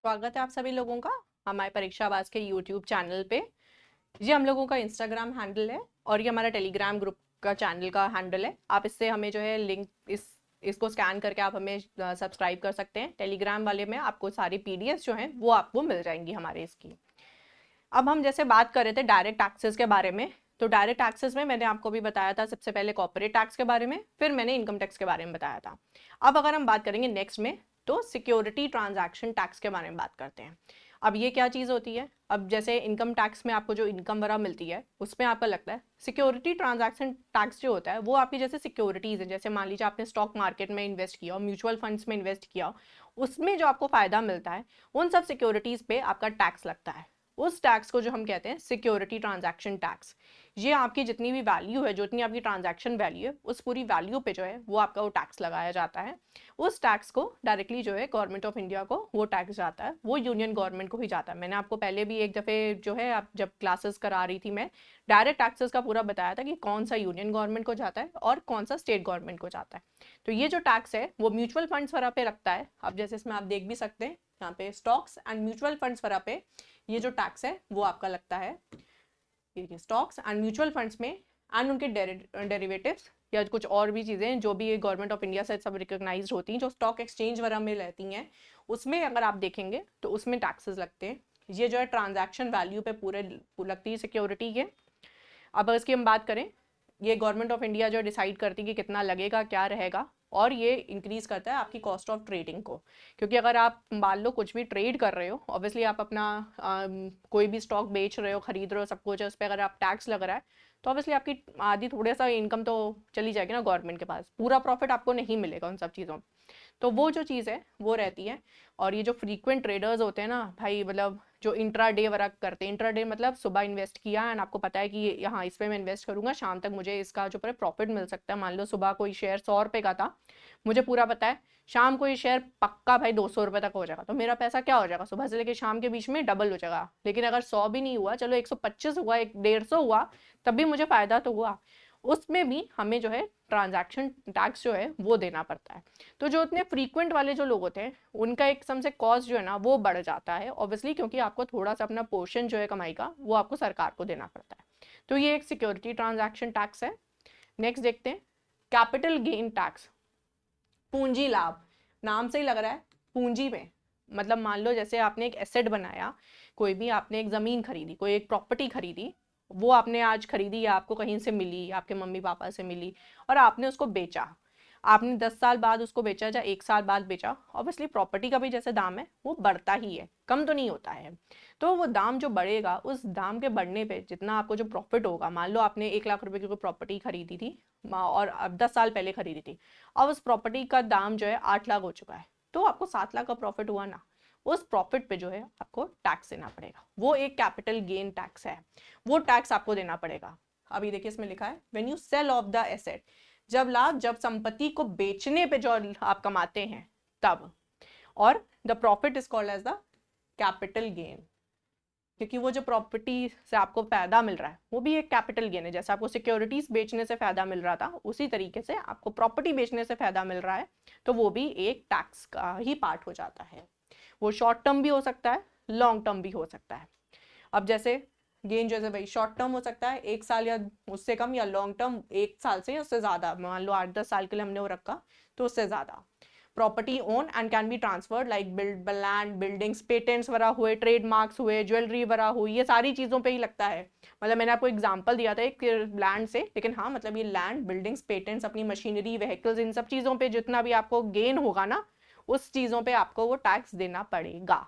स्वागत है आप सभी लोगों का हमारे परीक्षावास के यूट्यूब चैनल पे। ये हम लोगों का इंस्टाग्राम हैंडल है और ये हमारा टेलीग्राम ग्रुप का चैनल का हैंडल है। आप इससे हमें जो है लिंक इसको स्कैन करके आप हमें सब्सक्राइब कर सकते हैं। टेलीग्राम वाले में आपको सारी पीडीएफ जो हैं वो आपको मिल जाएंगी हमारे इसकी। अब हम जैसे बात कर रहे थे डायरेक्ट टैक्सेस के बारे में, तो डायरेक्ट टैक्सेस में मैंने आपको भी बताया था सबसे पहले कॉर्पोरेट टैक्स के बारे में, फिर मैंने इनकम टैक्स के बारे में बताया था। अब अगर हम बात करेंगे नेक्स्ट में तो सिक्योरिटी ट्रांजैक्शन टैक्स के बारे में बात करते हैं। अब ये क्या चीज़ होती है? अब जैसे इनकम टैक्स में आपको जो इनकम वगैरह मिलती है उसमें आपका लगता है। सिक्योरिटी ट्रांजैक्शन टैक्स जो होता है वो आपकी जैसे सिक्योरिटीज़ है, जैसे मान लीजिए आपने स्टॉक मार्केट में इन्वेस्ट किया और म्यूचुअल फंड्स में इन्वेस्ट किया, उसमें जो आपको फ़ायदा मिलता है उन सब सिक्योरिटीज़ पे आपका टैक्स लगता है। उस टैक्स को जो हम कहते हैं सिक्योरिटी ट्रांजैक्शन टैक्स। ये आपकी जितनी भी वैल्यू है, जो इतनी आपकी ट्रांजैक्शन वैल्यू है, उस पूरी वैल्यू पे जो है वो आपका वो टैक्स लगाया जाता है। उस टैक्स को डायरेक्टली जो है गवर्नमेंट ऑफ इंडिया को वो टैक्स जाता है, वो यूनियन गवर्नमेंट को ही जाता है। मैंने आपको पहले भी एक दफ़े जो है, आप जब क्लासेस करा रही थी, मैं डायरेक्ट टैक्सेस का पूरा बताया था कि कौन सा यूनियन गवर्नमेंट को जाता है और कौन सा स्टेट गवर्नमेंट को जाता है। तो ये जो टैक्स है वो म्यूचुअल फंड्स वगैरह पे लगता है। अब जैसे इसमें आप देख भी सकते हैं यहाँ पे स्टॉक्स एंड म्यूचुअल फंड्स वगैरह पे ये जो टैक्स है वो आपका लगता है। ये स्टॉक्स एंड म्यूचुअल फंड्स में एंड उनके डेरिवेटिव्स या कुछ और भी चीज़ें जो भी गवर्नमेंट ऑफ इंडिया से सब रिकॉग्नाइज्ड होती हैं, जो स्टॉक एक्सचेंज वगैरह में रहती हैं, उसमें अगर आप देखेंगे तो उसमें टैक्सेस लगते हैं। ये जो है ट्रांजैक्शन वैल्यू पे पूरे लगती है सिक्योरिटी के। अब अगर इसकी हम बात करें, ये गवर्नमेंट ऑफ इंडिया जो डिसाइड करती है कि कितना लगेगा, क्या रहेगा, और ये इंक्रीज करता है आपकी कॉस्ट ऑफ ट्रेडिंग को। क्योंकि अगर आप मान लो कुछ भी ट्रेड कर रहे हो, ऑब्वियसली आप अपना कोई भी स्टॉक बेच रहे हो, खरीद रहे हो, सब कुछ है, उस पर अगर आप टैक्स लग रहा है तो ऑब्वियसली आपकी आधी थोड़ा सा इनकम तो चली जाएगी ना गवर्नमेंट के पास, पूरा प्रॉफिट आपको नहीं मिलेगा उन सब चीज़ों। तो वो जो चीज़ है वो रहती है। और ये जो फ्रीक्वेंट ट्रेडर्स होते हैं ना भाई, मतलब जो इंट्रा डे वर्क करते हैं, इंट्रा डे मतलब सुबह इन्वेस्ट किया एंड आपको पता है कि यहाँ इस पे मैं इन्वेस्ट करूंगा, शाम तक मुझे इसका जो प्रॉफिट मिल सकता है। मान लो सुबह कोई शेयर 100 रुपये का था, मुझे पूरा पता है शाम को ये शेयर पक्का भाई 200 रुपये तक हो जाएगा, तो मेरा पैसा क्या हो जाएगा, सुबह से लेकर शाम के बीच में डबल हो जाएगा। लेकिन अगर 100 भी नहीं हुआ, चलो 125 हुआ, 150 हुआ, तब भी मुझे फायदा तो हुआ। उसमें भी हमें जो है ट्रांजैक्शन टैक्स जो है वो देना पड़ता है। तो जो इतने फ्रीक्वेंट वाले जो लोग होते हैं उनका एक सम से कॉस्ट जो है ना वो बढ़ जाता है ऑब्वियसली, क्योंकि आपको थोड़ा सा अपना पोर्शन जो है कमाई का वो आपको सरकार को देना पड़ता है। तो ये एक सिक्योरिटी ट्रांजैक्शन टैक्स है। नेक्स्ट देखते हैं कैपिटल गेन टैक्स। पूंजी लाभ, नाम से ही लग रहा है पूंजी में, मतलब मान लो जैसे आपने एक एसेट बनाया, कोई भी आपने एक ज़मीन खरीदी, कोई एक प्रॉपर्टी खरीदी, वो आपने आज खरीदी या आपको कहीं से मिली, आपके मम्मी पापा से मिली, और आपने उसको बेचा। आपने 10 साल बाद उसको बेचा या 1 साल बाद बेचा, ऑब्वियसली प्रॉपर्टी का भी जैसे दाम है वो बढ़ता ही है, कम तो नहीं होता है। तो वो दाम जो बढ़ेगा, उस दाम के बढ़ने पे जितना आपको जो प्रॉफिट होगा, मान लो आपने 1 लाख रुपए की कोई प्रॉपर्टी खरीदी थी और अब 10 साल पहले खरीदी थी, अब उस प्रॉपर्टी का दाम जो है 8 लाख हो चुका है, तो आपको 7 लाख का प्रॉफिट हुआ ना, उस प्रॉफिट पे जो है आपको टैक्स देना पड़ेगा। वो एक कैपिटल गेन टैक्स है, वो टैक्स आपको देना पड़ेगा। अभी देखिए इसमें लिखा है when you sell of the asset, जब लाभ, जब संपत्ति को बेचने पे जो आप कमाते हैं तब। और the profit is called as the capital gain, क्योंकि वो जो प्रॉपर्टी से आपको फायदा मिल रहा है वो भी एक कैपिटल गेन है। जैसे आपको सिक्योरिटीज बेचने से फायदा मिल रहा था, उसी तरीके से आपको प्रॉपर्टी बेचने से फायदा मिल रहा है, तो वो भी एक टैक्स का ही पार्ट हो जाता है। वो शॉर्ट टर्म भी हो सकता है, लॉन्ग टर्म भी हो सकता है। अब जैसे गेन जैसे भाई शॉर्ट टर्म हो सकता है 1 साल या उससे कम, या लॉन्ग टर्म 1 साल से उससे ज़्यादा, मान लो 8-10 साल के लिए हमने वो रखा तो उससे ज़्यादा। Property own and can be transferred like land, buildings, patents वगैरह हुए, ट्रेडमार्क्स हुए, ज्वेलरी वगैरह हुई, ये सारी चीज़ों पे ही लगता है। मतलब मैंने आपको एग्जांपल दिया था एक लैंड से, लेकिन हाँ मतलब ये लैंड, बिल्डिंग्स, पेटेंट्स, अपनी मशीनरी, व्हीकल्स, इन सब चीज़ों पे जितना भी आपको गेन होगा ना, उस चीज़ों पे आपको वो टैक्स देना पड़ेगा।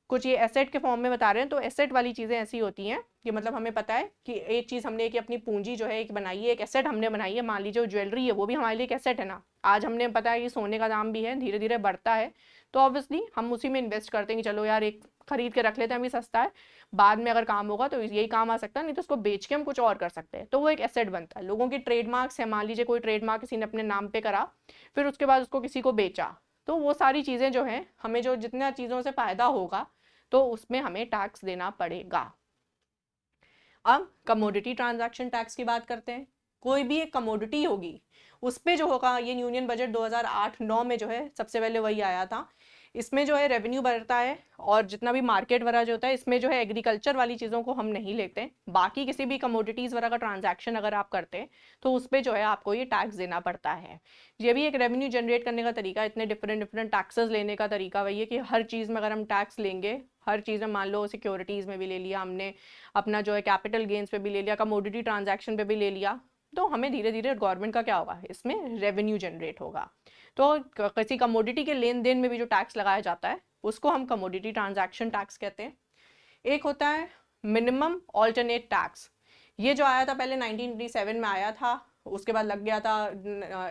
कुछ ये एसेट के फॉर्म में बता रहे हैं, तो एसेट वाली चीज़ें ऐसी होती हैं कि मतलब हमें पता है कि एक चीज़ हमने कि अपनी पूंजी जो है एक बनाई है, एक एसेट हमने बनाई है। मान लीजिए ज्वेलरी है, वो भी हमारे लिए एक एसेट है ना। आज हमने पता है कि सोने का दाम भी है, धीरे धीरे बढ़ता है, तो ऑब्वियसली हम उसी में इन्वेस्ट करते हैं कि चलो यार एक खरीद के रख लेते हैं, अभी सस्ता है, बाद में अगर काम होगा तो यही काम आ सकता है, नहीं तो उसको बेच के हम कुछ और कर सकते हैं, तो वो एक एसेट बनता है। लोगों की ट्रेडमार्क्स है, मान लीजिए कोई ट्रेडमार्क किसी ने अपने नाम पे करा, फिर उसके बाद उसको किसी को बेचा, तो वो सारी चीज़ें जो हैं, हमें जो जितना चीज़ों से फ़ायदा होगा तो उसमें हमें टैक्स देना पड़ेगा। अब कमोडिटी ट्रांजैक्शन टैक्स की बात करते हैं। कोई भी एक कमोडिटी होगी, उस पर जो होगा, ये यूनियन बजट 2008-9 में जो है सबसे पहले वही आया था, इसमें जो है रेवेन्यू बढ़ता है, और जितना भी मार्केट वगैरह जो होता है इसमें जो है एग्रीकल्चर वाली चीज़ों को हम नहीं लेते। बाकी किसी भी कमोडिटीज़ वगैरह का ट्रांजैक्शन अगर आप करते हैं तो उस पर जो है आपको ये टैक्स देना पड़ता है। ये भी एक रेवेन्यू जनरेट करने का तरीका, इतने डिफरेंट टैक्सेस लेने का तरीका वही है कि हर चीज़ में अगर हम टैक्स लेंगे, हर चीज़ में मान लो सिक्योरिटीज़ में भी ले लिया हमने, अपना जो है कैपिटल गेन्स पे भी ले लिया, कमोडिटी ट्रांजैक्शन पे भी ले लिया, तो हमें धीरे धीरे गवर्नमेंट का क्या होगा, इसमें रेवेन्यू जनरेट होगा। तो किसी कमोडिटी के लेन देन में भी जो टैक्स लगाया जाता है उसको हम कमोडिटी ट्रांजैक्शन टैक्स कहते हैं। एक होता है मिनिमम ऑल्टरनेट टैक्स, ये जो आया था पहले 1987 में आया था, उसके बाद लग गया था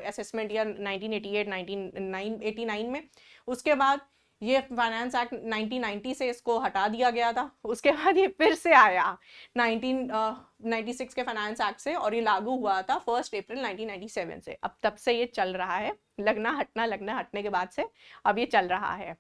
असेसमेंट ईयर 1989 में, उसके बाद ये फाइनेंस एक्ट 1990 से इसको हटा दिया गया था, उसके बाद ये फिर से आया 1996 के फाइनेंस एक्ट से, और ये लागू हुआ था 1 अप्रैल 1997 से। अब तब से ये चल रहा है, लगना हटने के बाद से अब ये चल रहा है।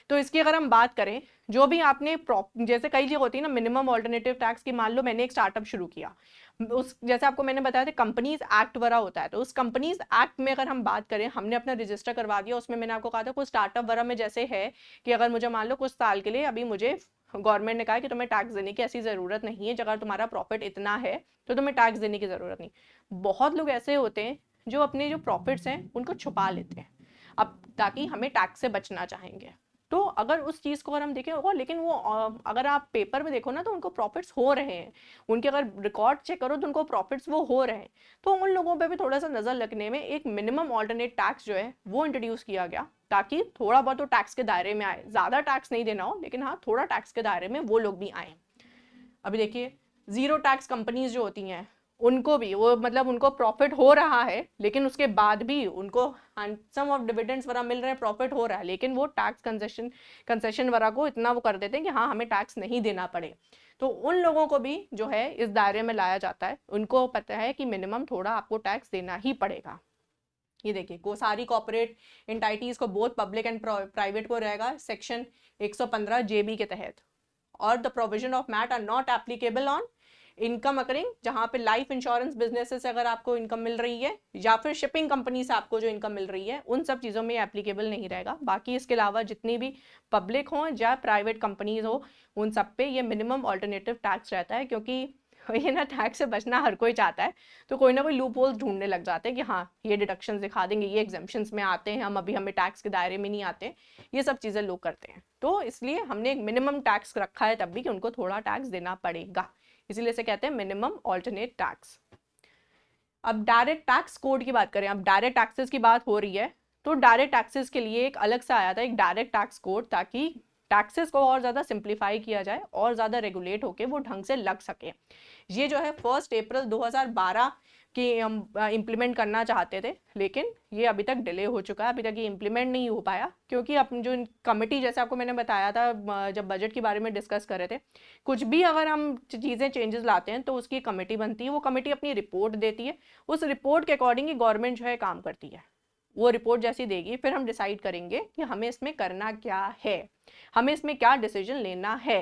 तो इसकी अगर हम बात करें, जो भी आपने जैसे कई चीज़ होती है ना मिनिमम ऑल्टरनेटिव टैक्स की, मान लो मैंने एक स्टार्टअप शुरू किया, उस जैसे आपको मैंने बताया था कंपनीज एक्ट वरा होता है, तो उस कंपनीज एक्ट में अगर हम बात करें, हमने अपना रजिस्टर करवा दिया, उसमें मैंने आपको कहा था कुछ स्टार्टअप वरा में जैसे है कि अगर मुझे मान लो कुछ साल के लिए अभी मुझे गवर्नमेंट ने कहा कि तुम्हें टैक्स देने की ऐसी ज़रूरत नहीं है, अगर तुम्हारा प्रॉफिट इतना है तो तुम्हें टैक्स देने की ज़रूरत नहीं। बहुत लोग ऐसे होते हैं जो अपने जो प्रॉफिट्स हैं उनको छुपा लेते हैं, अब ताकि हमें टैक्स से बचना चाहेंगे। तो अगर उस चीज़ को अगर हम देखें, और लेकिन वो अगर आप पेपर में देखो ना तो उनको प्रॉफिट्स हो रहे हैं, उनके अगर रिकॉर्ड चेक करो तो उनको प्रॉफिट्स वो हो रहे हैं। तो उन लोगों पे भी थोड़ा सा नज़र लगने में एक मिनिमम ऑल्टरनेट टैक्स जो है वो इंट्रोड्यूस किया गया, ताकि थोड़ा बहुत तो टैक्स के दायरे में आए, ज़्यादा टैक्स नहीं देना हो लेकिन हाँ थोड़ा टैक्स के दायरे में वो लोग भी आए। अभी देखिए ज़ीरो टैक्स कंपनीज जो होती हैं उनको भी वो मतलब उनको प्रॉफिट हो रहा है, लेकिन उसके बाद भी उनको सम ऑफ डिविडेंड्स वगैरह मिल रहे हैं, प्रॉफिट हो रहा है, लेकिन वो टैक्स कंसेशन वगैरह को इतना वो कर देते हैं कि हाँ हमें टैक्स नहीं देना पड़े। तो उन लोगों को भी जो है इस दायरे में लाया जाता है, उनको पता है कि मिनिमम थोड़ा आपको टैक्स देना ही पड़ेगा। ये देखिए को सारी कॉर्पोरेट एंटाइटीज को बोथ पब्लिक एंड प्राइवेट को रहेगा सेक्शन 115 जेबी के तहत, और the provision of MAT are not applicable on income accruing, जहां पे लाइफ इंश्योरेंस बिजनेसेस अगर आपको इनकम मिल रही है या फिर शिपिंग कंपनी से आपको जो इनकम मिल रही है, उन सब चीज़ों में एप्लीकेबल नहीं रहेगा। बाकी इसके अलावा जितनी भी पब्लिक हो या प्राइवेट कंपनीज हो उन सब पे ये मिनिमम ऑल्टरनेटिव टैक्स रहता है, क्योंकि ये ना टैक्स से बचना हर कोई चाहता है, तो कोई ना कोई लूप होल्स ढूंढने लग जाते हैं कि हाँ ये डिडक्शंस दिखा देंगे, ये एग्जेम्पशंस में आते हैं, हम अभी हमें टैक्स के दायरे में नहीं आते, ये सब चीज़ें लोग करते हैं। तो इसलिए हमने एक मिनिमम टैक्स रखा है तब भी कि उनको थोड़ा टैक्स देना पड़ेगा, इसीलिए इसे कहते हैं मिनिमम ऑल्टरनेट टैक्स। अब डायरेक्ट टैक्स कोड की बात करें, अब डायरेक्ट टैक्सेस की बात हो रही है, तो डायरेक्ट टैक्सेस के लिए एक अलग से आया था एक डायरेक्ट टैक्स कोड, ताकि टैक्सेस को और ज़्यादा सिंप्लीफाई किया जाए और ज़्यादा रेगुलेट होके वो ढंग से लग सके। ये जो है 1 अप्रैल 2012 की हम इम्प्लीमेंट करना चाहते थे, लेकिन ये अभी तक डिले हो चुका है, अभी तक ये इम्प्लीमेंट नहीं हो पाया, क्योंकि अपनी जो कमेटी, जैसे आपको मैंने बताया था जब बजट के बारे में डिस्कस कर रहे थे, कुछ भी अगर हम चीज़ें चेंजेस लाते हैं तो उसकी कमेटी बनती है, वो कमेटी अपनी रिपोर्ट देती है, उस रिपोर्ट के अकॉर्डिंग ही गवर्नमेंट जो है काम करती है। वो रिपोर्ट जैसी देगी फिर हम डिसाइड करेंगे कि हमें इसमें करना क्या है, हमें इसमें क्या डिसीजन लेना है।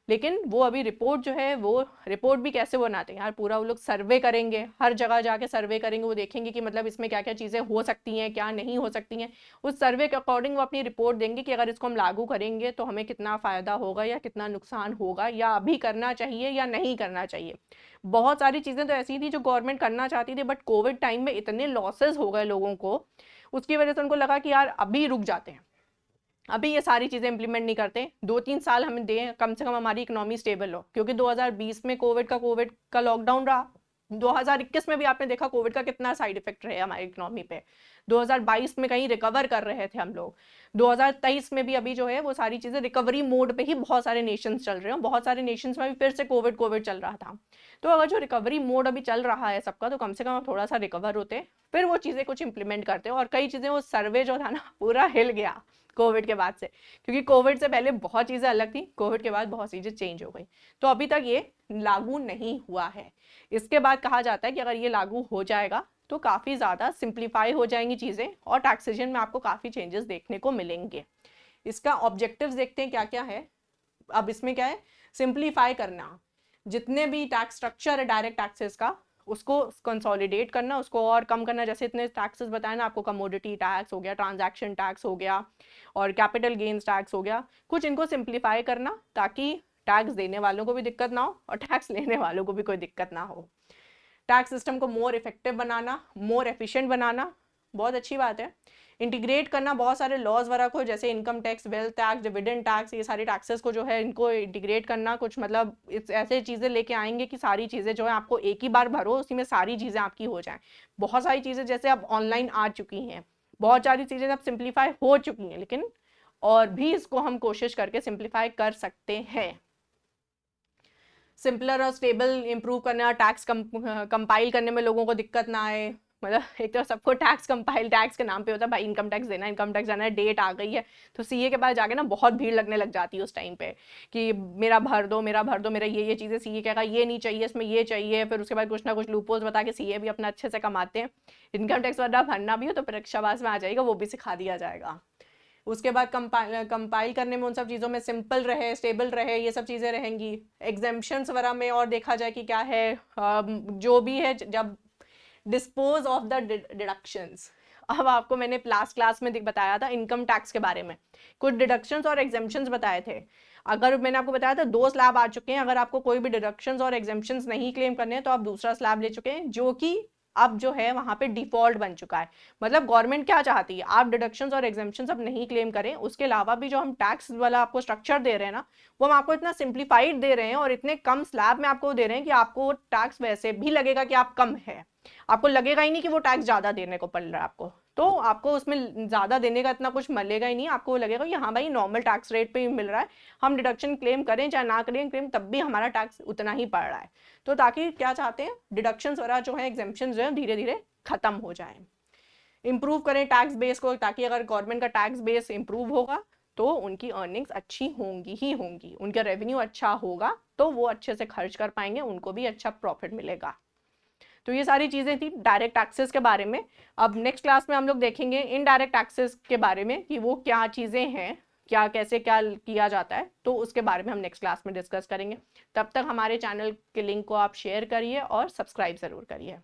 लेकिन वो अभी रिपोर्ट जो है, वो रिपोर्ट भी कैसे बनाते हैं यार, पूरा वो लोग सर्वे करेंगे, हर जगह जाके सर्वे करेंगे, वो देखेंगे कि मतलब इसमें क्या क्या चीज़ें हो सकती हैं क्या नहीं हो सकती हैं, उस सर्वे के अकॉर्डिंग वो अपनी रिपोर्ट देंगे कि अगर इसको हम लागू करेंगे तो हमें कितना फ़ायदा होगा या कितना नुकसान होगा, या अभी करना चाहिए या नहीं करना चाहिए। बहुत सारी चीज़ें तो ऐसी थी जो गवर्नमेंट करना चाहती थी, बट कोविड टाइम में इतने लॉसेज हो गए लोगों को, उसकी वजह से उनको लगा कि यार अभी रुक जाते हैं, अभी ये सारी चीज़ें इंप्लीमेंट नहीं करते, 2-3 साल हमें दें, कम से कम हमारी इकोनॉमी स्टेबल हो, क्योंकि 2020 में कोविड का लॉकडाउन रहा, 2021 में भी आपने देखा कोविड का कितना साइड इफेक्ट रहे हमारी इकोनॉमी पे, 2022 में कहीं रिकवर कर रहे थे हम लोग, 2023 में भी अभी जो है वो सारी चीज़ें रिकवरी मोड पे ही बहुत सारे नेशंस चल रहे हैं, बहुत सारे नेशंस में भी फिर से कोविड चल रहा था। तो अगर जो रिकवरी मोड अभी चल रहा है सबका, तो कम से कम थोड़ा सा रिकवर होते, फिर वो चीज़ें कुछ इंप्लीमेंट करते, और कई चीज़ें, वो सर्वे जो था ना पूरा हिल गया कोविड के बाद से, क्योंकि कोविड से पहले बहुत चीज़ें अलग थी, कोविड के बाद बहुत चीज़ें चेंज हो गई, तो अभी तक ये लागू नहीं हुआ है। इसके बाद कहा जाता है कि अगर ये लागू हो जाएगा तो काफ़ी ज़्यादा सिंप्लीफाई हो जाएंगी चीज़ें, और टैक्सेशन में आपको काफ़ी चेंजेस देखने को मिलेंगे। इसका ऑब्जेक्टिव्स देखते हैं क्या क्या है। अब इसमें क्या है, सिंप्लीफाई करना, जितने भी टैक्स स्ट्रक्चर है डायरेक्ट टैक्सेस का उसको कंसोलिडेट करना, उसको और कम करना। जैसे इतने टैक्सेस बताए ना आपको, कमोडिटी टैक्स हो गया, ट्रांजैक्शन टैक्स हो गया और कैपिटल गेन्स टैक्स हो गया, कुछ इनको सिंप्लीफाई करना ताकि टैक्स देने वालों को भी दिक्कत ना हो और टैक्स लेने वालों को भी कोई दिक्कत ना हो। टैक्स सिस्टम को मोर इफेक्टिव बनाना, मोर एफिशिएंट बनाना, बहुत अच्छी बात है। इंटीग्रेट करना बहुत सारे लॉज वगैरह को, जैसे income tax, wealth tax, dividend tax, ये सारी टैक्सेस को जो है इनको इंटीग्रेट करना, कुछ मतलब ऐसे चीज़ें लेके आएंगे कि सारी चीज़ें जो है आपको एक ही बार भरो, उसी में सारी चीज़ें आपकी हो जाएं। बहुत सारी चीज़ें जैसे अब ऑनलाइन आ चुकी हैं, बहुत सारी चीज़ें अब सिंप्लीफाई हो चुकी हैं, लेकिन और भी इसको हम कोशिश करके सिंप्लीफाई कर सकते हैं। सिंपलर और स्टेबल इंप्रूव करना, टैक्स कंपाइल करने में लोगों को दिक्कत ना आए। मतलब एक तो सबको टैक्स कंपाइल, टैक्स के नाम पे होता है भाई इनकम टैक्स देना, इनकम टैक्स देना है, डेट आ गई है तो सीए के पास जाके ना बहुत भीड़ लगने लग जाती है उस टाइम पे कि मेरा भर दो, मेरा भर दो, मेरा ये चीज़ें। सीए कहेगा ये नहीं चाहिए, इसमें ये चाहिए, फिर उसके बाद कुछ ना कुछ लूपहोल्स बता के सीए भी अपना अच्छे से कमाते हैं। इनकम टैक्स वगैरह भरना भी हो तो परीक्षावास में आ जाएगा, वो भी सिखा दिया जाएगा। उसके बाद कंपाइल करने में उन सब चीज़ों में सिंपल रहे, स्टेबल रहे, ये सब चीज़ें रहेंगी। एग्जेम्पशंस वगैरह में और देखा जाए कि क्या है, जो भी है, जब डिस्पोज ऑफ द डिडक्शंस। अब आपको मैंने लास्ट क्लास में बताया था इनकम टैक्स के बारे में, कुछ डिडक्शंस और एग्जेम्पशंस बताए थे। अगर मैंने आपको बताया था 2 स्लैब आ चुके हैं, अगर आपको कोई भी डिडक्शंस और एग्जेम्पशंस नहीं क्लेम करने हैं तो आप दूसरा स्लैब ले चुके हैं, जो कि अब जो है वहां पे डिफॉल्ट बन चुका है। मतलब गवर्नमेंट क्या चाहती है, आप डिडक्शंस और एग्जेम्पशंस अब नहीं क्लेम करें, उसके अलावा भी जो हम टैक्स वाला आपको स्ट्रक्चर दे रहे हैं ना, वो हम आपको इतना सिंप्लीफाइड दे रहे हैं और इतने कम स्लैब में आपको दे रहे हैं कि आपको टैक्स वैसे भी लगेगा कि आप कम है, आपको लगेगा ही नहीं कि वो टैक्स ज्यादा देने को पड़ रहा है आपको, तो आपको उसमें ज्यादा देने का इतना कुछ मिलेगा ही नहीं। आपको लगेगा कि हाँ भाई नॉर्मल टैक्स रेट पे ही मिल रहा है, हम डिडक्शन क्लेम करें चाहे ना करें क्लेम, तब भी हमारा टैक्स उतना ही पड़ रहा है। तो ताकि क्या चाहते हैं, डिडक्शंस वगैरह जो है, एग्जेम्पशंस जो है धीरे धीरे खत्म हो जाए। इंप्रूव करें टैक्स बेस को, ताकि अगर गवर्नमेंट का टैक्स बेस इंप्रूव होगा तो उनकी अर्निंग्स अच्छी होंगी ही होंगी, उनका रेवेन्यू अच्छा होगा तो वो अच्छे से खर्च कर पाएंगे, उनको भी अच्छा प्रॉफिट मिलेगा। तो ये सारी चीज़ें थी डायरेक्ट टैक्सेस के बारे में। अब नेक्स्ट क्लास में हम लोग देखेंगे इनडायरेक्ट टैक्सेस के बारे में कि वो क्या चीज़ें हैं, क्या कैसे क्या किया जाता है, तो उसके बारे में हम नेक्स्ट क्लास में डिस्कस करेंगे। तब तक हमारे चैनल के लिंक को आप शेयर करिए और सब्सक्राइब ज़रूर करिए।